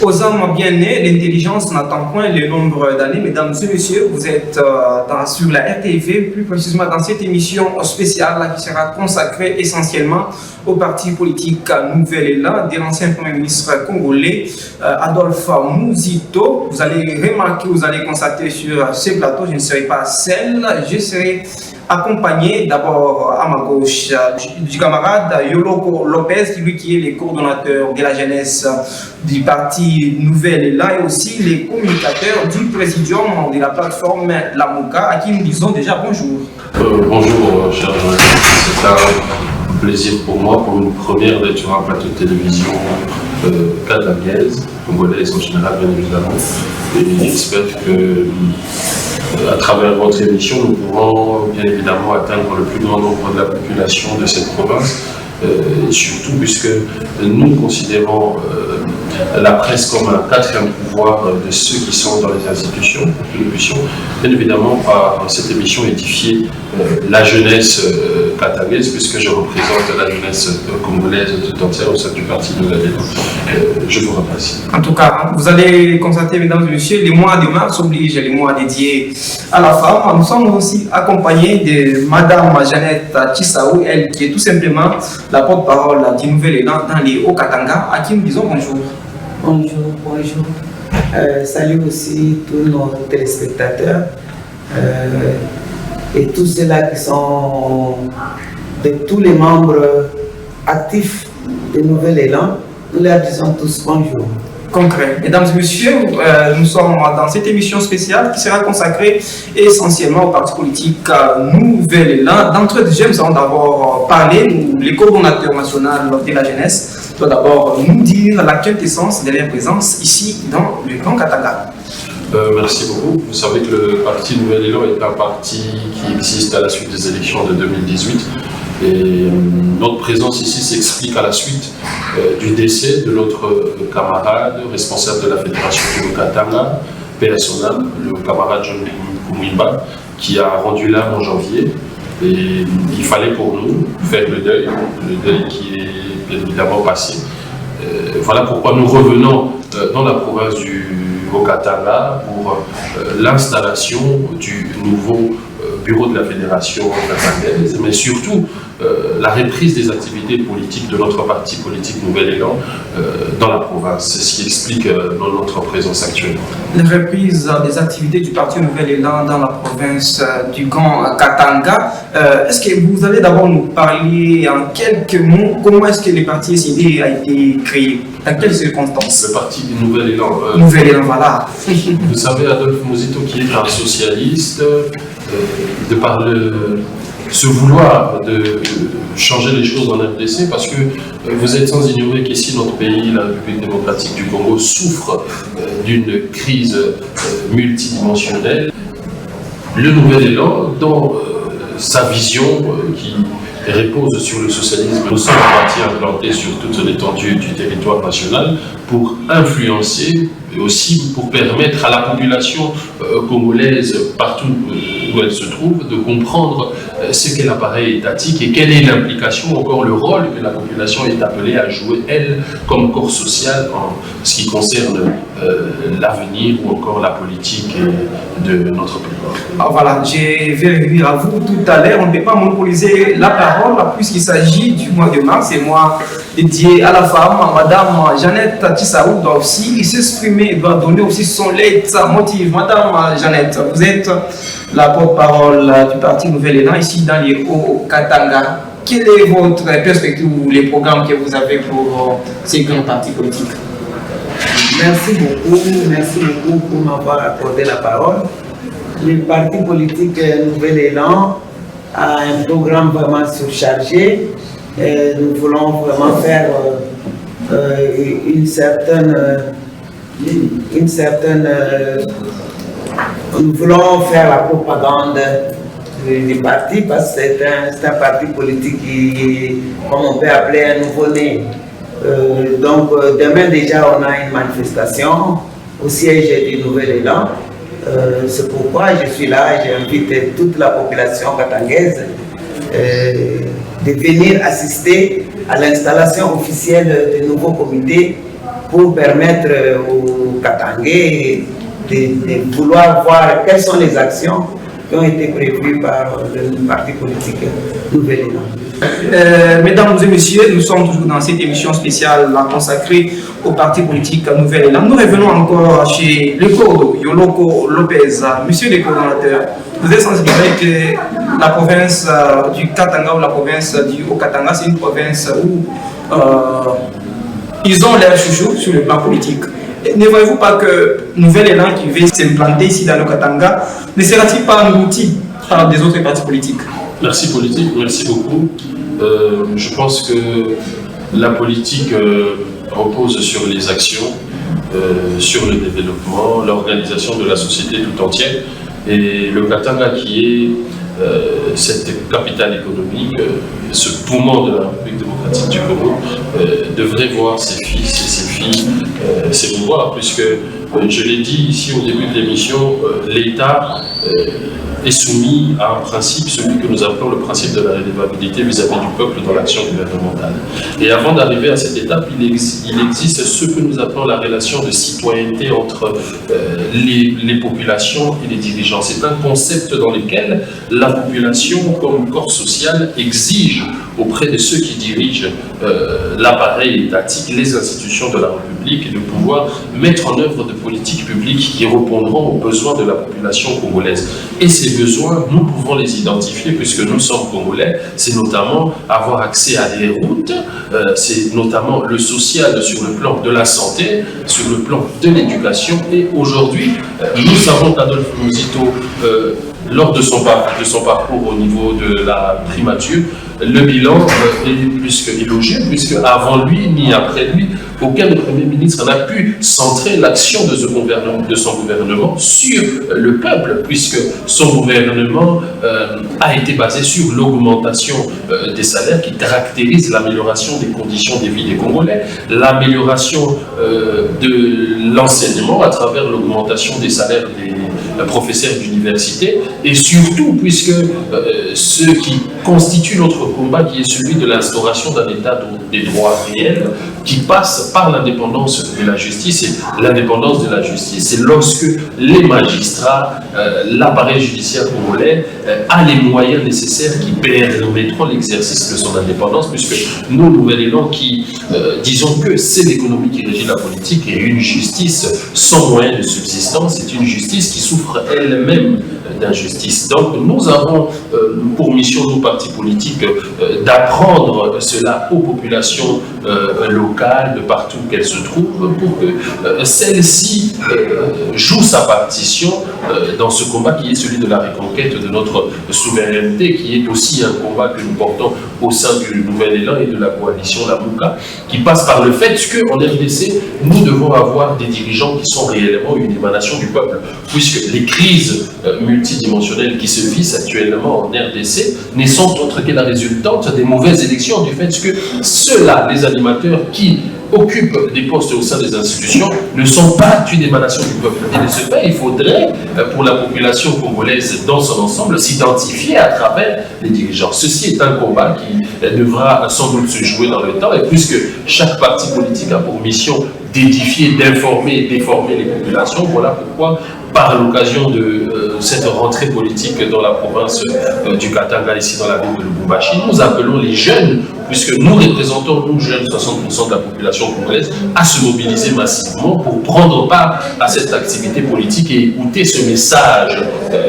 Aux hommes bien nés, l'intelligence n'attend point le nombre d'années. Mesdames et messieurs, vous êtes sur la RTV, plus précisément dans cette émission spéciale qui sera consacrée essentiellement au parti politique Nouvel Élan de l'ancien Premier ministre congolais Adolphe Muzito. Vous allez remarquer, vous allez constater sur ce plateau, je ne serai pas seul, je serai accompagné d'abord à ma gauche du camarade Yoloko Lopez, lui qui est le coordonnateur de la jeunesse du parti Nouvel Élan et aussi les communicateurs du présidium de la plateforme Lamouka, à qui nous disons déjà bonjour. Bonjour, chers journalistes. C'est un plaisir pour moi, pour une première, d'être sur un plateau de télévision katangnaise, congolaise en général, bien évidemment. Et j'espère que à travers votre émission, nous pourrons bien évidemment atteindre le plus grand nombre de la population de cette province, surtout puisque nous considérons la presse comme un quatrième pouvoir de ceux qui sont dans les institutions, que nous puissions bien évidemment par cette émission édifier la jeunesse katangnaise, puisque je représente la jeunesse congolaise tout entière au sein du parti Nouvel Élan. Je vous remercie. En tout cas, vous allez constater, mesdames et messieurs, les mois de mars obligent les mois dédiés à la femme. Nous sommes aussi accompagnés de Madame Jeannette Tshisaou, elle qui est tout simplement la porte-parole du Nouvel Élan dans les Hauts-Katanga, à qui nous disons bonjour. Bonjour. Salut aussi tous nos téléspectateurs et tous ceux-là qui sont de tous les membres actifs de Nouvel Élan. Nous leur disons tous bonjour. Concret. Mesdames et messieurs, nous sommes dans cette émission spéciale qui sera consacrée essentiellement au parti politique Nouvel Élan. D'entrée de jeu, nous allons d'abord parler, les coordonnateurs nationaux de la jeunesse, doit d'abord nous dire la quintessence de leur présence ici dans le Grand Katanga. Merci beaucoup. Vous savez que le parti Nouvel Élan est un parti qui existe à la suite des élections de 2018. Et notre présence ici s'explique à la suite du décès de notre camarade, responsable de la Fédération du Haut-Katanga, paix à son âme, le camarade John Kumwimba, qui a rendu l'âme en janvier. Et il fallait pour nous faire le deuil qui est bien évidemment passé. Voilà pourquoi nous revenons dans la province du Haut-Katanga pour l'installation du nouveau bureau de la Fédération katangnaise, mais surtout la reprise des activités politiques de notre parti politique Nouvel Élan dans la province. C'est ce qui explique notre présence actuelle. La reprise des activités du parti Nouvel Élan dans la province du Grand Katanga. Est-ce que vous allez d'abord nous parler en quelques mots comment est-ce que le parti SID a été créé? Dans quelles circonstances? Le parti du Nouvel Élan. Nouvel Élan, voilà. Vous savez, Adolphe Muzito, qui est un socialiste, de par ce vouloir de changer les choses en RDC, parce que vous êtes sans ignorer qu'ici, notre pays, la République démocratique du Congo, souffre d'une crise multidimensionnelle. Le Nouvel Élan, dans sa vision qui repose sur le socialisme, nous sommes un parti implanté sur toute l'étendue du territoire national pour influencer et aussi pour permettre à la population congolaise, partout où elle se trouve, de comprendre ce qu'est l'appareil étatique et quelle est l'implication, encore le rôle que la population est appelée à jouer, elle, comme corps social, en ce qui concerne l'avenir ou encore la politique de notre pays. Alors voilà, je vais revenir à vous tout à l'heure. On ne peut pas monopoliser la parole puisqu'il s'agit du mois de mars, c'est mois dédié à la femme. Madame Jeannette Tshisaou doit aussi s'exprimer, doit donner aussi son leitmotiv. Madame Jeannette, vous êtes la porte-parole du parti Nouvel Élan ici dans les Hauts-Katanga. Quelle est votre perspective ou les programmes que vous avez pour ces grands partis politiques? Merci beaucoup pour m'avoir accordé la parole. Le parti politique Nouvel Élan a un programme vraiment surchargé. Nous voulons vraiment faire une certaine nous voulons faire la propagande du parti parce que c'est un parti politique qui, comme on peut appeler, un nouveau-né. Demain déjà, on a une manifestation au siège du Nouvel Élan. C'est pourquoi je suis là, j'invite toute la population katangaise de venir assister à l'installation officielle du nouveau comité pour permettre aux Katangais de vouloir voir quelles sont les actions qui ont été prévues par le parti politique Nouvel Élan. Mesdames et messieurs, nous sommes toujours dans cette émission spéciale consacrée au parti politique Nouvel Élan. Nous revenons encore chez le Cordo, Yoloko Lopez. Monsieur le coordonnateur, vous êtes sensibilisé que la province du Katanga ou la province du Haut-Katanga, c'est une province où ils ont l'air chouchou sur le plan politique. Ne voyez-vous pas que Nouvel Élan qui veut s'implanter ici dans le Katanga ne sera-t-il pas un outil par des autres partis politiques? Merci politique, merci beaucoup. Je pense que la politique repose sur les actions, sur le développement, l'organisation de la société tout entière. Et le Katanga qui est cette capitale économique, ce poumon de la République démocratique du Congo, devrait voir ses fils et ses filles s'émouvoir, puisque, je l'ai dit ici au début de l'émission, l'État est soumis à un principe, celui que nous appelons le principe de la redevabilité vis-à-vis du peuple dans l'action gouvernementale. Et avant d'arriver à cette étape, il existe ce que nous appelons la relation de citoyenneté entre les populations et les dirigeants. C'est un concept dans lequel la population, comme corps social, exige auprès de ceux qui dirigent l'appareil étatique, les institutions de la République, de pouvoir mettre en œuvre de politiques publiques qui répondront aux besoins de la population congolaise. Et ces besoins, nous pouvons les identifier puisque nous sommes congolais. C'est notamment avoir accès à des routes, c'est notamment le social sur le plan de la santé, sur le plan de l'éducation. Et aujourd'hui, nous savons qu'Adolphe Muzito, lors de son parcours au niveau de la primature, le bilan est plus qu'élogieux, puisque avant lui ni après lui, aucun des premiers ministres n'a pu centrer l'action de son gouvernement sur le peuple, puisque son gouvernement a été basé sur l'augmentation des salaires qui caractérise l'amélioration des conditions de vie des Congolais, l'amélioration de l'enseignement à travers l'augmentation des salaires des professeurs d'université, et surtout puisque ce qui constitue notre combat, qui est celui de l'instauration d'un état des droits réels, qui passe par l'indépendance de la justice. Et l'indépendance de la justice, c'est lorsque les magistrats, l'appareil judiciaire congolais a les moyens nécessaires qui permettront l'exercice de son indépendance, puisque nous, Nouvel Élan, qui disons que c'est l'économie qui régit la politique, et une justice sans moyens de subsistance, c'est une justice qui souffre elle-même d'injustice. Donc nous avons pour mission, nous partis politiques, d'apprendre cela aux populations locales de partout qu'elles se trouvent, pour que celles-ci jouent sa partition dans ce combat qui est celui de la reconquête de notre souveraineté, qui est aussi un combat que nous portons au sein du Nouvel Élan et de la coalition Lamuka, qui passe par le fait qu'en RDC, nous devons avoir des dirigeants qui sont réellement une émanation du peuple, puisque les crises multidimensionnelles qui se vivent actuellement en RDC ne sont autres que la résultante des mauvaises élections, du fait que ceux-là, les animateurs qui occupent des postes au sein des institutions, ne sont pas une émanation du peuple. Et de ce fait, il faudrait, pour la population congolaise dans son ensemble, s'identifier à travers les dirigeants. Ceci est un combat qui devra sans doute se jouer dans le temps, et puisque chaque parti politique a pour mission d'édifier, d'informer et déformer les populations, voilà pourquoi, par l'occasion de cette rentrée politique dans la province du Katanga, ici dans la ville de Lubumbashi, nous appelons les jeunes, puisque nous représentons, nous jeunes, 60% de la population congolaise, à se mobiliser massivement pour prendre part à cette activité politique et écouter ce message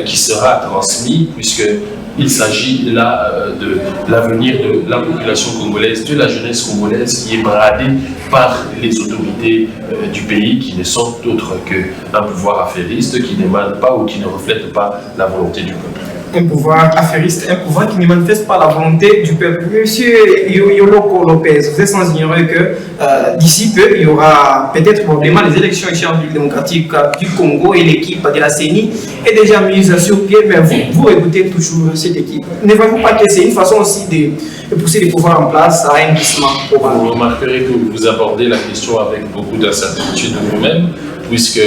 qui sera transmis, puisque il s'agit là de l'avenir de la population congolaise, de la jeunesse congolaise qui est bradée par les autorités du pays, qui ne sont autres qu'un pouvoir affairiste, qui n'émane pas ou qui ne reflète pas la volonté du peuple. un pouvoir affairiste, un pouvoir qui ne manifeste pas la volonté du peuple. Monsieur Yoloko Lopez, vous êtes sans ignorer que d'ici peu, il y aura peut-être probablement les élections démocratiques du Congo et l'équipe de la CENI est déjà mise sur pied, mais vous écoutez toujours cette équipe. Ne voyez-vous pas que c'est une façon aussi de pousser les pouvoirs en place à un glissement probable? Vous remarquerez que vous abordez la question avec beaucoup d'incertitude de vous-même, puisque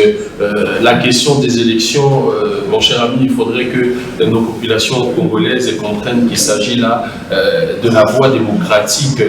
la question des élections, mon cher ami, il faudrait que nos populations congolaises comprennent qu'il s'agit là de la voie démocratique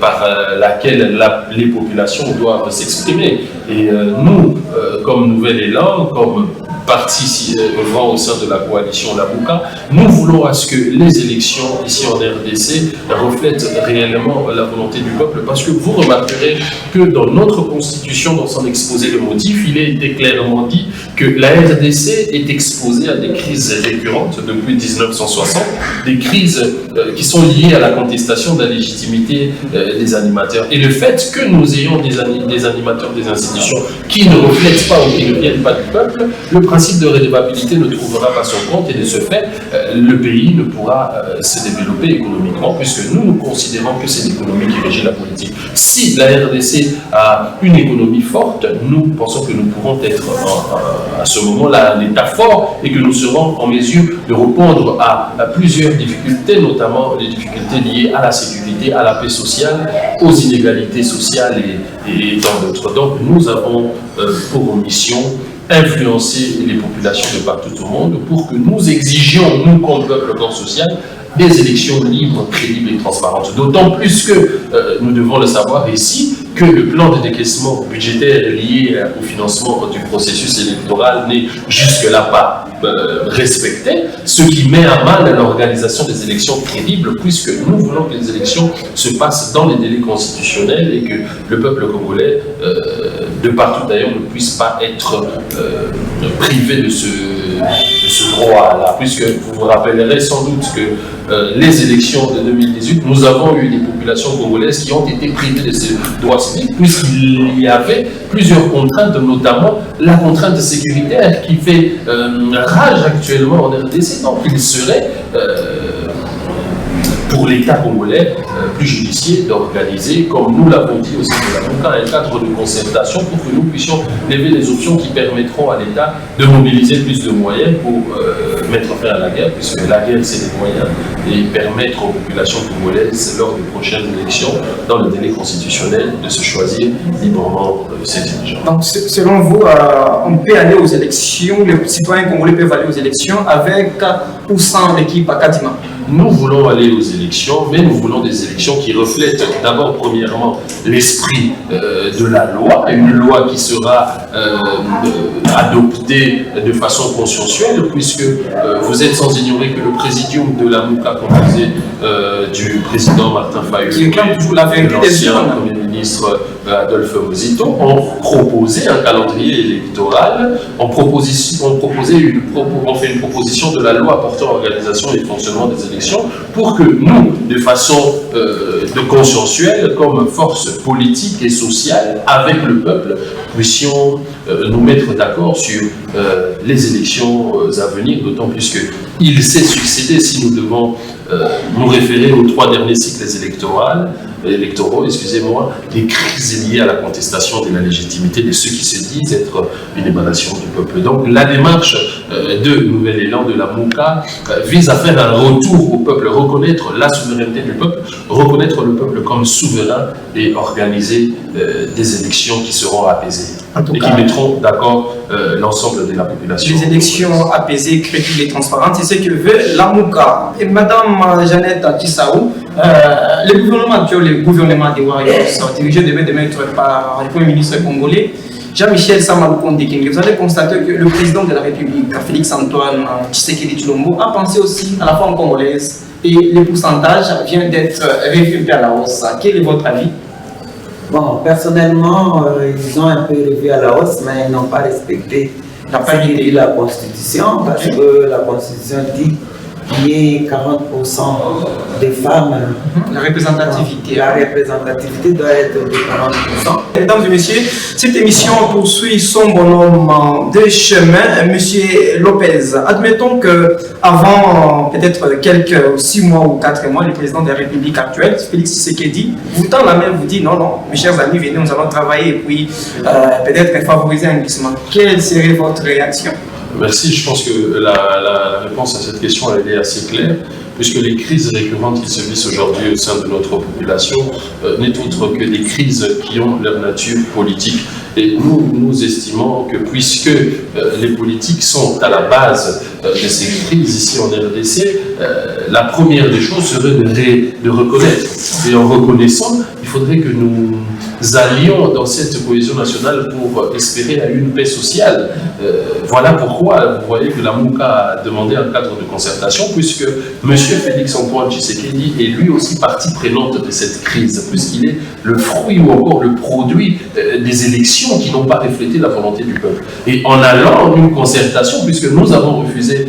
par laquelle les populations doivent s'exprimer. Et nous, comme Nouvel Élan, comme parti œuvrant au sein de la coalition Lamouka, nous voulons à ce que les élections ici en RDC reflètent réellement la volonté du peuple, parce que vous remarquerez que dans notre constitution, dans son exposé de motifs, il a été clairement dit que la RDC est exposée à des crises récurrentes depuis 1960, des crises qui sont liées à la contestation de la légitimité des animateurs. Et le fait que nous ayons des animateurs des institutions qui ne reflètent pas ou qui ne viennent pas du peuple, le principe de redevabilité ne trouvera pas son compte, et de ce fait, le pays ne pourra se développer économiquement, puisque nous considérons que c'est l'économie qui régit la politique. Si la RDC a une économie forte, nous pensons que nous pourrons être à ce moment-là l'État fort, et que nous serons en mesure de répondre à plusieurs difficultés, notamment les difficultés liées à la sécurité, à la paix sociale, aux inégalités sociales et tant d'autres. Donc nous avons pour mission influencer les populations de partout au monde pour que nous exigions, nous comme peuple corps social, des élections libres, crédibles et transparentes. D'autant plus que nous devons le savoir ici, que le plan de décaissement budgétaire lié au financement du processus électoral n'est jusque-là pas respecté, ce qui met à mal l'organisation des élections crédibles, puisque nous voulons que les élections se passent dans les délais constitutionnels et que le peuple congolais, de partout d'ailleurs, ne puisse pas être privé de ce droit-là, puisque vous vous rappellerez sans doute que les élections de 2018, nous avons eu des populations congolaises qui ont été privées de ce droit civique, puisqu'il y avait plusieurs contraintes, notamment la contrainte sécuritaire qui fait rage actuellement en RDC. Donc il serait pour l'État congolais plus judicieux d'organiser, comme nous l'avons dit aussi de la Lamouka, un cadre de concertation pour que nous puissions lever des options qui permettront à l'État de mobiliser plus de moyens pour mettre fin à la guerre, puisque la guerre c'est des moyens, et permettre aux populations congolaises lors des prochaines élections, dans le délai constitutionnel, de se choisir librement ses dirigeants. Donc selon vous, on peut aller aux élections, les citoyens congolais peuvent aller aux élections avec ou sans l'équipe à Kadima? Nous voulons aller aux élections, mais nous voulons des élections qui reflètent d'abord, premièrement, l'esprit de la loi, une loi qui sera adoptée de façon consensuelle, puisque vous êtes sans ignorer que le présidium de la Lamouka, composé du président Martin Fayulu, de l'ancien Premier ministre Adolphe Muzito, ont proposé un calendrier électoral, ont fait une proposition de la loi portant organisation et fonctionnement des élections pour que nous, de façon consensuelle, comme force politique et sociale, avec le peuple, puissions nous mettre d'accord sur les élections à venir, d'autant plus qu'il s'est succédé, si nous devons nous référer aux 3 derniers cycles électoraux, excusez-moi, des crises liées à la contestation de la légitimité de ceux qui se disent être une émanation du peuple. Donc la démarche de Nouvel Élan de la Lamouka vise à faire un retour au peuple, reconnaître la souveraineté du peuple, reconnaître le peuple comme souverain et organiser des élections qui seront apaisées et qui mettront d'accord l'ensemble de la population. Les élections apaisées, crédibles et transparentes, c'est ce que veut la Lamouka. Et Madame Jeannette Tissaou, le gouvernement actuel, le gouvernement des Warriors, dirigé demain par le Premier ministre congolais, Jean-Michel Samaloukonde Kenge, vous allez constater que le président de la République, Félix-Antoine Tshisekedi Tshilombo, a pensé aussi à la forme congolaise et le pourcentage vient d'être revu à la hausse. Quel est votre avis? Bon, personnellement, ils ont un peu revu à la hausse, mais ils n'ont pas respecté la Constitution, parce que la Constitution dit qu'il y ait 40% de femmes. La représentativité. La représentativité doit être de 40%. Mesdames et messieurs, cette émission poursuit son bonhomme de chemin, Monsieur Lopez. Admettons que avant peut-être quelques 6 mois ou 4 mois, le président de la République actuelle, Félix Tshisekedi, vous tend la main, vous dit non, mes chers amis, venez, nous allons travailler et puis peut-être favoriser un glissement. Quelle serait votre réaction? Merci, je pense que la réponse à cette question elle est assez claire, puisque les crises récurrentes qui se vivent aujourd'hui au sein de notre population n'est autre que des crises qui ont leur nature politique. Et nous estimons que puisque les politiques sont à la base de ces crises ici en RDC, la première des choses serait de reconnaître. Et en reconnaissant, il faudrait que nous allions dans cette cohésion nationale pour espérer à une paix sociale. Voilà pourquoi vous voyez que la MOUCA a demandé un cadre de concertation, puisque M. Félix-Antoine Tshisekedi est lui aussi partie prenante de cette crise, puisqu'il est le fruit ou encore le produit des élections qui n'ont pas reflété la volonté du peuple. Et en allant en une concertation, puisque nous avons refusé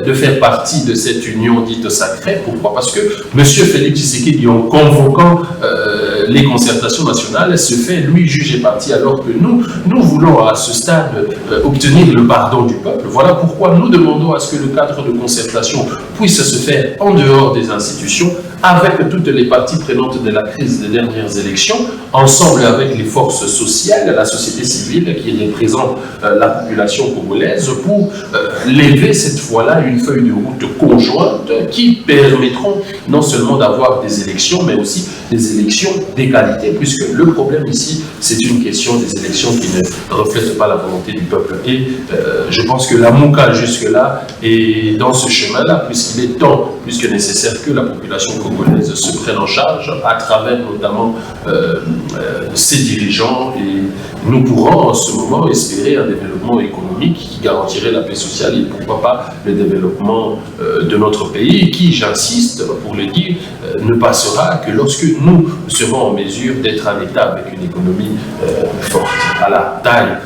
de faire partie de cette union dite sacrée, pourquoi? Parce que M. Félix Tshisekedi, en convoquant les concertations nationales, se fait lui juger parti, alors que nous voulons à ce stade obtenir le pardon du peuple. Voilà pourquoi nous demandons à ce que le cadre de concertation puisse se faire en dehors des institutions, avec toutes les parties prenantes de la crise des dernières élections, ensemble avec les forces sociales, la société civile qui représente la population congolaise, pour lever cette fois-là une feuille de route conjointe qui permettront non seulement d'avoir des élections, mais aussi des élections d'égalité, puisque le problème ici, c'est une question des élections qui ne reflètent pas la volonté du peuple. Et je pense que la MOUCA jusque-là est dans ce chemin-là, puisqu'il est temps, plus que nécessaire, que la population congolaise se prenne en charge à travers notamment ses dirigeants, et nous pourrons en ce moment espérer un développement économique qui garantirait la paix sociale et pourquoi pas le développement de notre pays, qui, j'insiste pour le dire, ne passera que lorsque nous serons en mesure d'être un État avec une économie forte, à la taille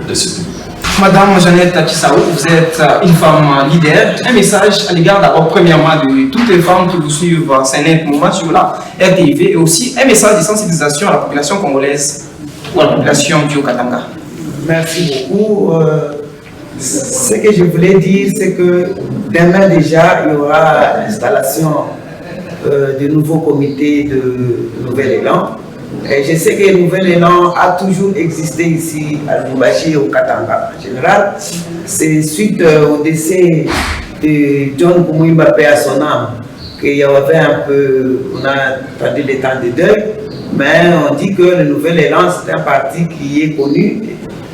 de ce pays. Madame Jeannette Tshisaou, vous êtes une femme leader. Un message à l'égard d'abord premièrement de toutes les femmes qui vous suivent ces moments sur la RTV, et aussi un message de sensibilisation à la population congolaise ou à la population du Haut-Katanga. Merci beaucoup. Ce que je voulais dire, c'est que demain déjà, il y aura l'installation de nouveaux comités de Nouvel Élan. Et je sais que Nouvel Élan a toujours existé ici à Lubumbashi et au Katanga. En général, c'est suite au décès de John Kumwimba paix à son âme qu'il y avait un peu, on a entendu les temps de deuil, mais on dit que le Nouvel Élan, c'est un parti qui est connu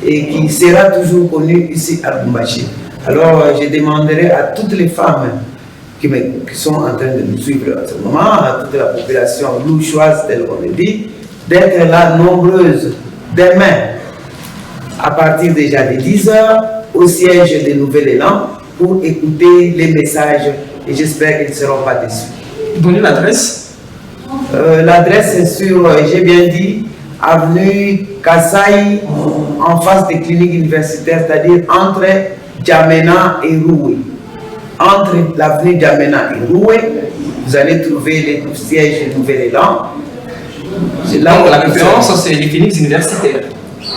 et qui sera toujours connu ici à Lubumbashi. Alors, je demanderai à toutes les femmes qui sont en train de nous suivre en ce moment, à toute la population louchoise, telle qu'on le dit, d'être là nombreuses demain, à partir déjà de 10h, au siège de Nouvel Élan, pour écouter les messages, et j'espère qu'ils ne seront pas déçus. Donnez l'adresse. L'adresse est sur, j'ai bien dit, avenue Kassai, en face des cliniques universitaires, c'est-à-dire entre Djamena et Roué. Entre l'avenue Djamena et Roué, vous allez trouver le siège de Nouvel Élan. Là où la référence, c'est les cliniques universitaires.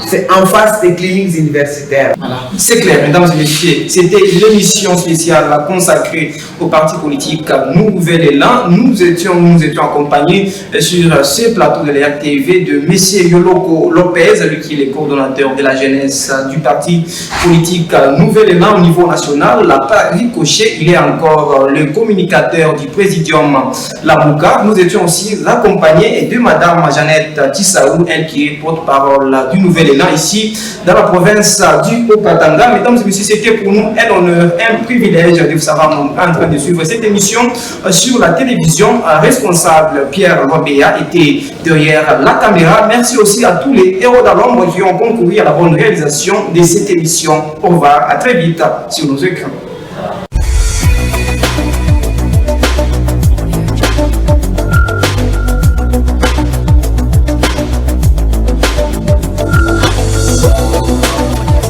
C'est en face des cliniques universitaires. Voilà. C'est clair, mesdames et messieurs. C'était l'émission spéciale consacrée au parti politique Nouvel Élan. Nous étions accompagnés sur ce plateau de la RTV de M. Yoloko Lopez, lui qui est le coordonnateur de la jeunesse du parti politique Nouvel Élan au niveau national. La Ricochet, il est encore le communicateur du présidium La MOUCA. Nous étions aussi accompagnés de Madame Jeannette Tshisaou, elle qui est porte-parole du Nouvel Élan ici dans la province du Haut-Katanga. Mesdames et messieurs, c'était pour nous un honneur, un privilège de vous savoir en train de suivre cette émission sur la télévision. Responsable Pierre Robéa était derrière la caméra. Merci aussi à tous les héros de l'ombre qui ont concouru à la bonne réalisation de cette émission. Au revoir, à très vite sur nos écrans.